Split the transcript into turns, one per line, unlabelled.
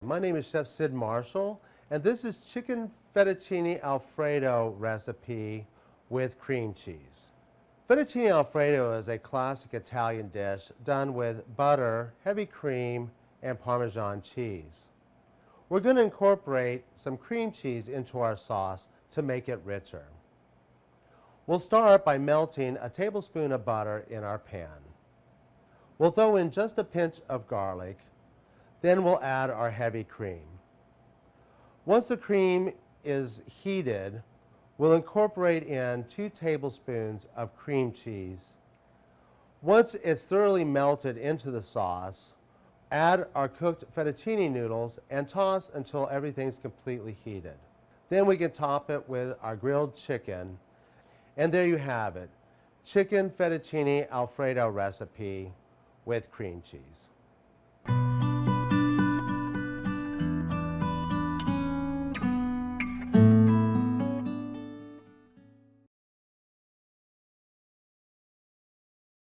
My name is Chef Sid Marshall, and this is chicken fettuccine Alfredo recipe with cream cheese. Fettuccine Alfredo is a classic Italian dish done with butter, heavy cream, and Parmesan cheese. We're going to incorporate some cream cheese into our sauce to make it richer. We'll start by melting a tablespoon of butter in our pan. We'll throw in just a pinch of garlic, then we'll add our heavy cream. Once the cream is heated, we'll incorporate in 2 tablespoons of cream cheese. Once it's thoroughly melted into the sauce, add our cooked fettuccine noodles and toss until everything's completely heated. Then we can top it with our grilled chicken, and there you have it, chicken fettuccine Alfredo recipe with cream cheese.